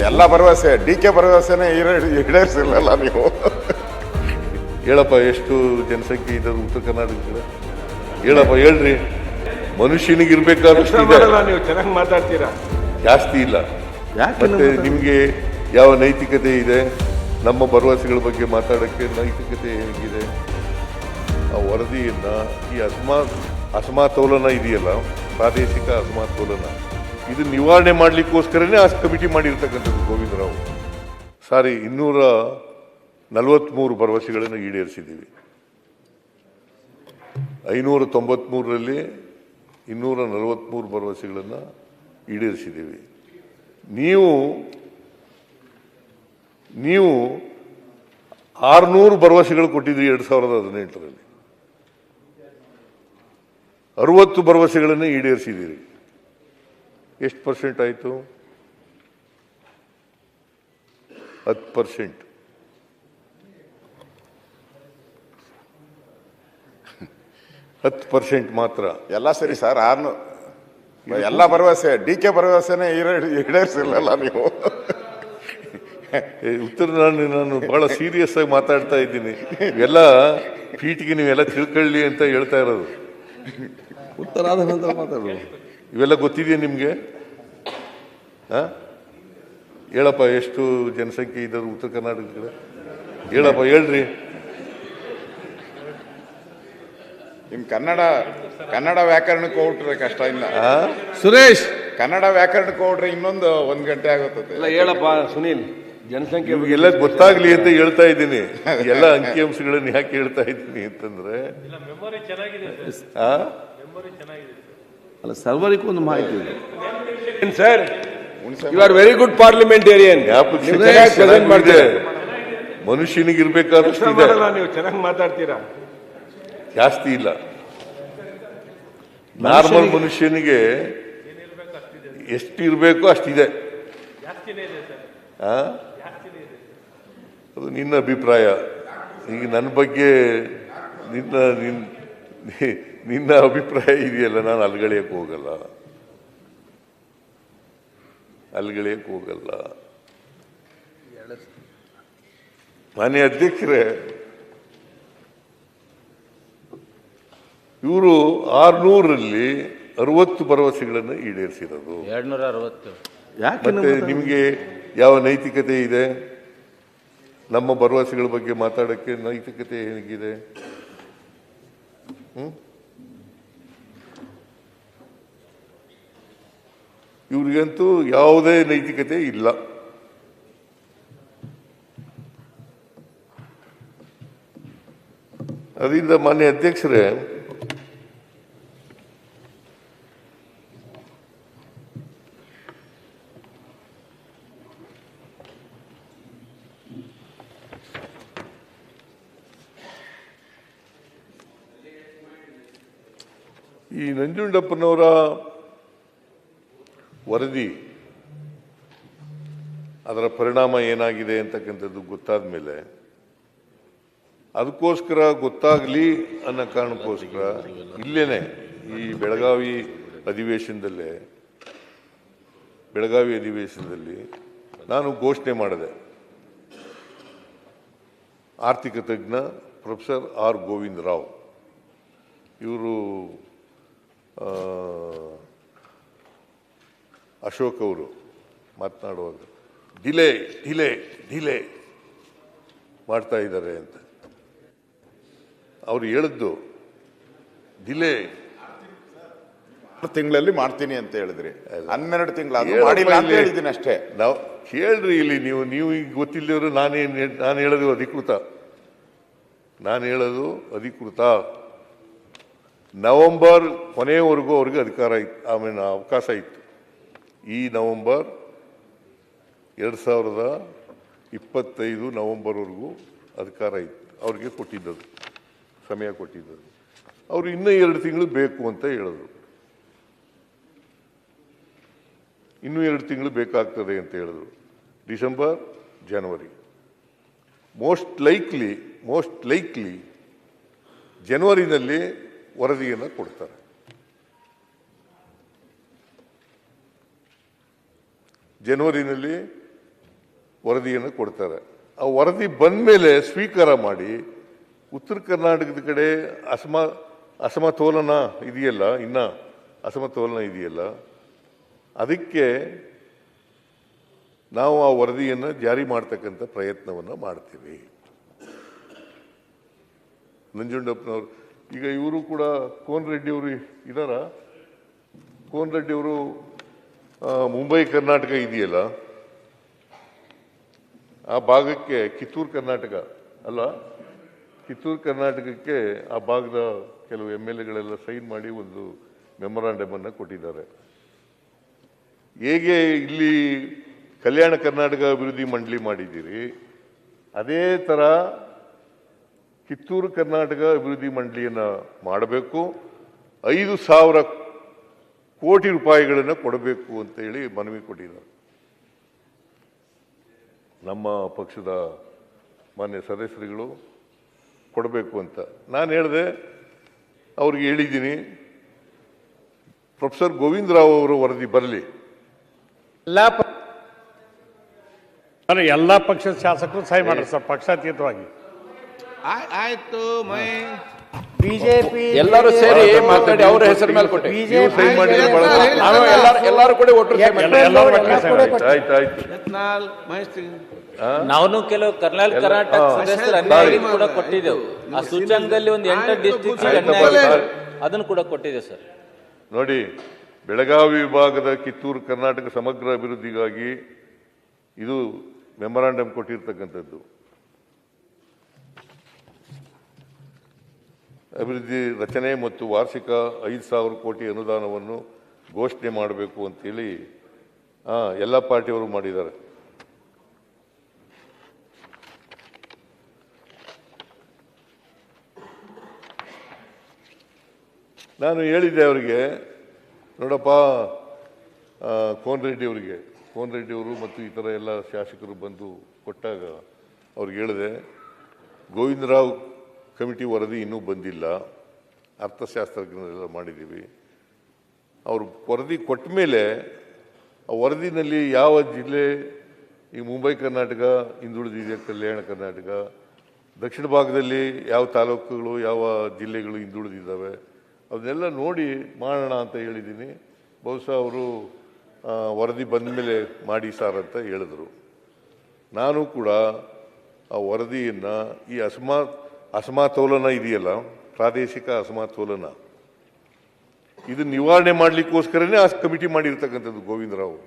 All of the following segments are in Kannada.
ಎಲ್ಲ ಭರವಸೆ DK ಭರವಸೆನೇ ಈಡೇರಿಸಿರಲಿಲ್ಲ ನೀವು. ಹೇಳಪ್ಪ, ಎಷ್ಟು ಜನಸಂಖ್ಯೆ ಇದೆ ಉತ್ತರ ಕರ್ನಾಟಕದಲ್ಲಿ? ಹೇಳಪ್ಪ, ಹೇಳ್ರಿ. ಮನುಷ್ಯನಿಗೆ ಇರ್ಬೇಕಾದಷ್ಟು ನೀವು ಚೆನ್ನಾಗಿ ಮಾತಾಡ್ತೀರಾ, ಜಾಸ್ತಿ ಇಲ್ಲ. ಮತ್ತೆ ನಿಮಗೆ ಯಾವ ನೈತಿಕತೆ ಇದೆ? ನಮ್ಮ ಭರವಸೆಗಳ ಬಗ್ಗೆ ಮಾತಾಡೋಕ್ಕೆ ನೈತಿಕತೆ ಹೇಗಿದೆ? ಆ ವರದಿಯನ್ನ ಈ ಅಸಮತೋಲನ ಇದೆಯಲ್ಲ, ಪ್ರಾದೇಶಿಕ ಅಸಮತೋಲನ, ಇದು ನಿವಾರಣೆ ಮಾಡಲಿಕ್ಕೋಸ್ಕರನೇ ಆ ಕಮಿಟಿ ಮಾಡಿರ್ತಕ್ಕಂಥದ್ದು ಗೋವಿಂದರಾವ್. 243 ಭರವಸೆಗಳನ್ನು ಈಡೇರಿಸಿದ್ದೀವಿ. 593ರಲ್ಲಿ 243 ಭರವಸೆಗಳನ್ನು ಈಡೇರಿಸಿದ್ದೀವಿ. ನೀವು 600 ಭರವಸೆಗಳು ಕೊಟ್ಟಿದ್ರಿ 2018ರಲ್ಲಿ. 60 ಭರವಸೆಗಳನ್ನು ಈಡೇರಿಸಿದ್ದೀರಿ. ಎಷ್ಟು % ಆಯಿತು? 10%. 10% ಮಾತ್ರ. ಎಲ್ಲ ಸರಿ ಸರ್, ಎಲ್ಲ ಭರವಸೆ DK ಭರವಸೆನೇ ಈಡೇರಿಸಿರಲಿಲ್ಲ ನೀವು. ಉತ್ತರ ನಾನು ಬಹಳ ಸೀರಿಯಸ್ ಆಗಿ ಮಾತಾಡ್ತಾ ಇದ್ದೀನಿ. ಇವೆಲ್ಲ ಫೀಟಿಗೆ ನೀವೆಲ್ಲ ತಿಳ್ಕೊಳ್ಳಿ ಅಂತ ಹೇಳ್ತಾ ಇರೋದು. ಉತ್ತರ ಆದ ನಂತರ ಮಾತಾಡೋದು. ಇವೆಲ್ಲ ಗೊತ್ತಿದೆಯಾ ನಿಮಗೆ? ಹೇಳಪ್ಪ, ಎಷ್ಟು ಜನಸಂಖ್ಯೆ ಇದೆ ಉತ್ತರ ಕರ್ನಾಟಕದಲ್ಲಿ? ಹೇಳಪ್ಪ, ಹೇಳ್ರಿ. ನಿಮ್ ಕನ್ನಡ ವ್ಯಾಕರಣಕ್ಕೆ ಹೋಗ್ಬಿಟ್ರೆ ಕಷ್ಟ ಇಲ್ಲ. ಸುರೇಶ್, ಕನ್ನಡ ವ್ಯಾಕರಣಕ್ಕೆ ಹೋಗ್ಬಿಟ್ರೆ ಇನ್ನೊಂದು 1 ಗಂಟೆ ಆಗುತ್ತದೆ. ಹೇಳಪ್ಪ ಸುನೀಲ್, ಜನಸಂಖ್ಯೆ ಎಲ್ಲ ಗೊತ್ತಾಗ್ಲಿ ಅಂತ ಹೇಳ್ತಾ ಇದ್ದೀನಿ. ಎಲ್ಲ ಅಂಕಿಅಂಶಗಳನ್ನು ಯಾಕೆ ಹೇಳ್ತಾ ಇದ್ದೀನಿ ಅಂತಂದ್ರೆ, ಅಲ್ಲ, ಸರ್ವರಿಗೂ ಒಂದು ಮಾಹಿತಿ ಇದೆ sir. You are very good parliamentarian. ಮನುಷ್ಯನಿಗೆ ಇರ್ಬೇಕಾದಷ್ಟು ಇದೆ, ನೀವು ಚೆನ್ನಾಗಿ ಮಾತಾಡ್ತೀರಾ, ಜಾಸ್ತಿ ಇಲ್ಲ. ನಾರ್ಮಲ್ ಮನುಷ್ಯನಿಗೆ ಎಷ್ಟು ಇರಬೇಕು ಅಷ್ಟಿದೆ. ಅದು ನಿನ್ನ ಅಭಿಪ್ರಾಯ. ಈಗ ನನ್ನ ಬಗ್ಗೆ ನಿನ್ನ ಅಭಿಪ್ರಾಯ ಇದೆಯಲ್ಲ, ನಾನು ಅಲ್ಗಳೆಯಕ್ಕೆ ಹೋಗಲ್ಲ. ಮಾನ್ಯ ಅಧ್ಯಕ್ಷರೇ, ಇವರು 600ರಲ್ಲಿ 60 ಭರವಸೆಗಳನ್ನು ಈಡೇರಿಸಿರೋದು. 260. ಮತ್ತೆ ನಿಮಗೆ ಯಾವ ನೈತಿಕತೆ ಇದೆ? ನಮ್ಮ ಭರವಸೆಗಳ ಬಗ್ಗೆ ಮಾತಾಡೋಕ್ಕೆ ನೈತಿಕತೆ ಹೇಗಿದೆ? ಇವ್ರಿಗಂತೂ ಯಾವುದೇ ನೈತಿಕತೆ ಇಲ್ಲ. ಅದರಿಂದ ಮಾನ್ಯ ಅಧ್ಯಕ್ಷರೇ, ಈ ನಂಜುಂಡಪ್ಪನವರ ವರದಿ, ಅದರ ಪರಿಣಾಮ ಏನಾಗಿದೆ ಅಂತಕ್ಕಂಥದ್ದು ಗೊತ್ತಾದ ಮೇಲೆ, ಅದಕ್ಕೋಸ್ಕರ ಗೊತ್ತಾಗಲಿ ಅನ್ನೋ ಕಾರಣಕ್ಕೋಸ್ಕರ ಇಲ್ಲೇನೆ ಈ ಬೆಳಗಾವಿ ಅಧಿವೇಶನದಲ್ಲಿ ನಾನು ಘೋಷಣೆ ಮಾಡಿದೆ. ಆರ್ಥಿಕ ತಜ್ಞ ಪ್ರೊಫೆಸರ್ R. ಗೋವಿಂದರಾವ್ ಇವರು ಅಶೋಕ್ ಅವರು ಮಾತನಾಡುವಾಗ ಡಿಲೇ ಮಾಡ್ತಾ ಇದ್ದಾರೆ ಅಂತ ಅವ್ರು ಹೇಳಿದ್ದು. ಡಿಲೇ 6 ತಿಂಗಳಲ್ಲಿ ಮಾಡ್ತೀನಿ ಅಂತ ಹೇಳಿದ್ರಿ. 12 ತಿಂಗಳು ಮಾಡಿಲ್ಲ ಅಂತ ಹೇಳಿದ್ದೀನಿ ಅಷ್ಟೇ. ನಾವು ಕೇಳ್ರಿ ಇಲ್ಲಿ, ನೀವು ಈಗ ಗೊತ್ತಿಲ್ಲದವರು ನಾನು ಹೇಳೋದು ಅಧಿಕೃತ. ನವೆಂಬರ್ ಕೊನೆಯವರೆಗೂ ಅವ್ರಿಗೆ ಅಧಿಕಾರ ಇತ್ತು, ಅವಕಾಶ ಇತ್ತು. ಈ ನವೆಂಬರ್ 2025 ನವೆಂಬರ್ವರೆಗೂ ಅಧಿಕಾರ ಇತ್ತು, ಅವ್ರಿಗೆ ಕೊಟ್ಟಿದ್ದದು, ಸಮಯ ಕೊಟ್ಟಿದ್ದದು. ಅವರು ಇನ್ನೂ 2 ತಿಂಗಳು ಬೇಕು ಅಂತ ಹೇಳಿದ್ರು. ಇನ್ನೂ 2 ತಿಂಗಳು ಬೇಕಾಗ್ತದೆ ಅಂತ ಹೇಳಿದ್ರು. ಡಿಸೆಂಬರ್, ಜನವರಿ, ಮೋಸ್ಟ್ ಲೈಕ್ಲಿ ಜನವರಿನಲ್ಲಿ ವರದಿಯನ್ನು ಕೊಡ್ತಾರೆ. ಜನವರಿನಲ್ಲಿ ವರದಿಯನ್ನು ಕೊಡ್ತಾರೆ. ಆ ವರದಿ ಬಂದ ಮೇಲೆ ಸ್ವೀಕಾರ ಮಾಡಿ ಉತ್ತರ ಕರ್ನಾಟಕದ ಕಡೆ ಅಸಮತೋಲನ ಇದೆಯಲ್ಲ, ಇನ್ನ ಅಸಮತೋಲನ ಇದೆಯಲ್ಲ, ಅದಕ್ಕೆ ನಾವು ಆ ವರದಿಯನ್ನು ಜಾರಿ ಮಾಡ್ತಕ್ಕಂಥ ಪ್ರಯತ್ನವನ್ನು ಮಾಡ್ತೀವಿ. ನಂಜುಂಡಪ್ಪನವರು ಈಗ ಇವರು ಕೂಡ ಕೋನ್ ರೆಡ್ಡಿ ಅವರು ಇದಾರ. ಕೋನ್ ರೆಡ್ಡಿ ಅವರು ಮುಂಬೈ ಕರ್ನಾಟಕ ಇದೆಯಲ್ಲ, ಆ ಭಾಗಕ್ಕೆ ಕಿತ್ತೂರು ಕರ್ನಾಟಕ ಅಲ್ಲ, ಕಿತ್ತೂರು ಕರ್ನಾಟಕಕ್ಕೆ ಆ ಭಾಗದ ಕೆಲವು MLAಗಳೆಲ್ಲ ಸೈನ್ ಮಾಡಿ ಒಂದು ಮೆಮೊರಾಂಡಮ್ ಅನ್ನು ಕೊಟ್ಟಿದ್ದಾರೆ. ಹೇಗೆ ಇಲ್ಲಿ ಕಲ್ಯಾಣ ಕರ್ನಾಟಕ ಅಭಿವೃದ್ಧಿ ಮಂಡಳಿ ಮಾಡಿದ್ದೀರಿ, ಅದೇ ಥರ ಕಿತ್ತೂರು ಕರ್ನಾಟಕ ಅಭಿವೃದ್ಧಿ ಮಂಡಳಿಯನ್ನು ಮಾಡಬೇಕು. 5,000 ಕೋಟಿ ರೂಪಾಯಿಗಳನ್ನು ಕೊಡಬೇಕು ಅಂತ ಹೇಳಿ ಮನವಿ ಕೊಟ್ಟಿದ್ದಾರೆ. ನಮ್ಮ ಪಕ್ಷದ ಮಾನ್ಯ ಸದಸ್ಯರುಗಳು ಕೊಡಬೇಕು ಅಂತ ನಾನು ಹೇಳಿದೆ. ಅವ್ರಿಗೆ ಹೇಳಿದ್ದೀನಿ, ಪ್ರೊಫೆಸರ್ ಗೋವಿಂದರಾವ್ ಅವರ ವರದಿ ಬರಲಿ. ಎಲ್ಲ ಪಕ್ಷದ ಶಾಸಕರು ಸಹಿ ಮಾಡ್ರಿ ಸರ್, ಪಕ್ಷಾತೀತವಾಗಿ. ಆಯ್ತು. ಬಿಜೆಪಿ ಎಲ್ಲರೂ ಸೇರಿ ಮಾತಾಡಿ ಅವರ ಹೆಸರು ಮೇಲೆ ಕೊಟ್ಟೆ. ನೀವು ಸಹಿ ಮಾಡಿದ್ರೆ ಬಹಳ ಎಲ್ಲರೂ ಕೂಡ ಒಟ್ಟು ಸಹಿ ಮಾಡಿ. ಆಯ್ತು. ಯತ್ನಾಳ್, ಮಹೇಶ್ ನಾವು ಕೆಲವು ಕರ್ನಾಟಕ ಸದಸ್ಯರು ಅನ್ಯಾಯ ಕೂಡ ಕೊಟ್ಟಿದ್ದೆವು. ಆ ಸೂಚ್ಯಂಕದಲ್ಲಿ ಒಂದು 8 ಡಿಸ್ಟ್ರಿಕ್ಟ್ ಅದನ್ನು ಕೂಡ ಕೊಟ್ಟಿದೆ ಸರ್. ನೋಡಿ, ಬೆಳಗಾವಿ ವಿಭಾಗದ ಕಿತ್ತೂರು ಕರ್ನಾಟಕ ಸಮಗ್ರ ಅಭಿವೃದ್ಧಿಗಾಗಿ ಇದು ಮೆಮೊರಾಂಡಮ್ ಕೊಟ್ಟಿರ್ತಕ್ಕಂಥದ್ದು. ಅಭಿವೃದ್ಧಿ ರಚನೆ ಮತ್ತು ವಾರ್ಷಿಕ 5,000 ಕೋಟಿ ಅನುದಾನವನ್ನು ಘೋಷಣೆ ಮಾಡಬೇಕು ಅಂತೇಳಿ ಎಲ್ಲ ಪಾರ್ಟಿಯವರು ಮಾಡಿದ್ದಾರೆ. ನಾನು ಹೇಳಿದ್ದೆ ಅವರಿಗೆ, ನೋಡಪ್ಪ, ಕೋನ್ ರೆಡ್ಡಿ ಅವರು ಮತ್ತು ಇತರ ಎಲ್ಲ ಶಾಸಕರು ಬಂದು ಕೊಟ್ಟಾಗ ಅವ್ರಿಗೆ ಹೇಳಿದೆ, ಗೋವಿಂದರಾವ್ ಕಮಿಟಿ ವರದಿ ಇನ್ನೂ ಬಂದಿಲ್ಲ, ಅರ್ಥಶಾಸ್ತ್ರಜ್ಞರೆಲ್ಲ ಮಾಡಿದ್ದೀವಿ. ಅವರು ವರದಿ ಕೊಟ್ಟ ಮೇಲೆ ಆ ವರದಿನಲ್ಲಿ ಯಾವ ಜಿಲ್ಲೆ, ಈ ಮುಂಬೈ ಕರ್ನಾಟಕ ಹಿಂದುಳಿದಿದೆ, ಕಲ್ಯಾಣ ಕರ್ನಾಟಕ, ದಕ್ಷಿಣ ಭಾಗದಲ್ಲಿ ಯಾವ ತಾಲೂಕುಗಳು ಯಾವ ಜಿಲ್ಲೆಗಳು ಹಿಂದುಳಿದಿದ್ದಾವೆ, ಅದನ್ನೆಲ್ಲ ನೋಡಿ ಮಾಡೋಣ ಅಂತ ಹೇಳಿದ್ದೀನಿ. ಬಹುಶಃ ಅವರು ವರದಿ ಬಂದ ಮೇಲೆ ಮಾಡಿ ಸಾರ್ ಅಂತ ಹೇಳಿದ್ರು. ನಾನು ಕೂಡ ಆ ವರದಿಯನ್ನು ಈ ಅಸಮತೋಲನ ಇದೆಯಲ್ಲ, ಪ್ರಾದೇಶಿಕ ಅಸಮತೋಲನ, ಇದು ನಿವಾರಣೆ ಮಾಡಲಿಕ್ಕೋಸ್ಕರನೇ ಆ ಕಮಿಟಿ ಮಾಡಿರ್ತಕ್ಕಂಥದ್ದು. Govinda Rao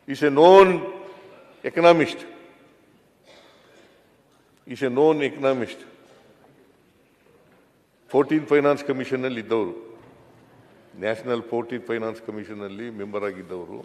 is a known economist, 14th finance commission ಅಲ್ಲಿ ಇದ್ದವರು, ನ್ಯಾಷನಲ್ 14th ಫೈನಾನ್ಸ್ ಕಮಿಷನ್ ಅಲ್ಲಿ ಮೆಂಬರ್ ಆಗಿದ್ದವರು.